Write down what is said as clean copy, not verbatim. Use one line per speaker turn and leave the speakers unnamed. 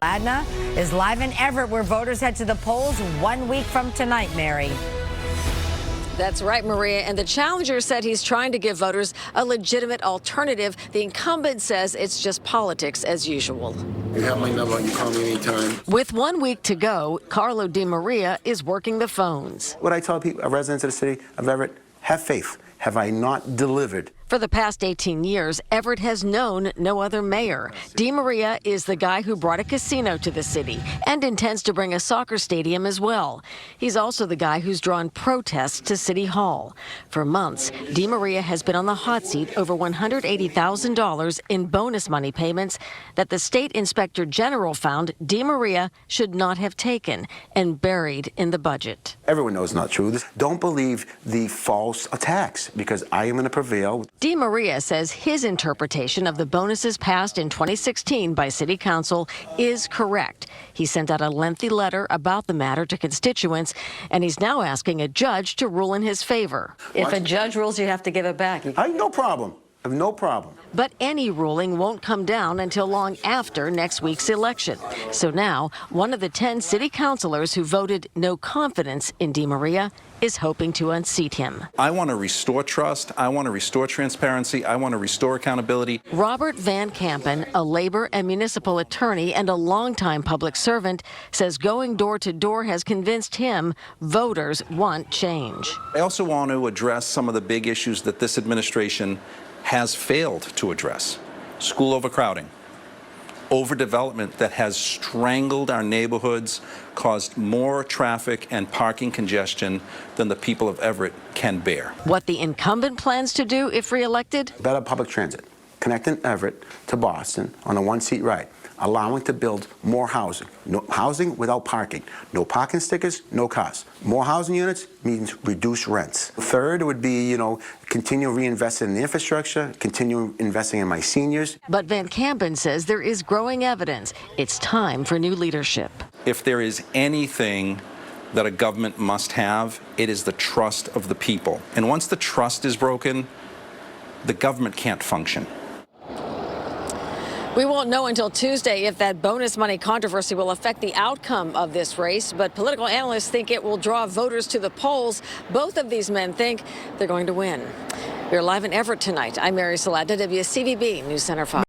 Saladna is live in Everett, where voters head to the polls 1 week from tonight, Mary.
That's right, Maria. And the challenger said he's trying to give voters a legitimate alternative. The incumbent says it's just politics as usual.
You have my number. You call me anytime.
With 1 week to go, Carlo DiMaria is working the phones.
What I tell people, residents of the city of Everett, have faith. Have I not delivered?
For the past 18 years, Everett has known no other mayor. DiMaria is the guy who brought a casino to the city and intends to bring a soccer stadium as well. He's also the guy who's drawn protests to City Hall. For months, DiMaria has been on the hot seat over $180,000 in bonus money payments that the state inspector general found DiMaria should not have taken and buried in the budget.
Everyone knows not true. Don't believe the false attacks, because I am going to prevail.
DiMaria says his interpretation of the bonuses passed in 2016 by City Council is correct. He sent out a lengthy letter about the matter to constituents, and he's now asking a judge to rule in his favor. If a judge rules, you have to give it back.
I have no problem. I have no problem.
But any ruling won't come down until long after next week's election. So now, one of the 10 city councilors who voted no confidence in DiMaria is hoping to unseat him.
I want to restore trust. I want to restore transparency. I want to restore accountability.
Robert Van Kampen, a labor and municipal attorney and a longtime public servant, says going door to door has convinced him voters want change.
I also want to address some of the big issues that this administration has failed to address. School overcrowding, overdevelopment that has strangled our neighborhoods, caused more traffic and parking congestion than the people of Everett can bear.
What the incumbent plans to do if reelected?
Better public transit, connecting Everett to Boston on a one-seat ride, allowing to build more housing. No housing without parking. No parking stickers, no cars. More housing units means reduced rents. Third would be, continue reinvesting in the infrastructure, continue investing in my seniors.
But Van Kampen says there is growing evidence it's time for new leadership.
If there is anything that a government must have, it is the trust of the people. And once the trust is broken, the government can't function.
We won't know until Tuesday if that bonus money controversy will affect the outcome of this race, but political analysts think it will draw voters to the polls. Both of these men think they're going to win. We're live in Everett tonight. I'm Mary Saladna, WCVB News Center 5.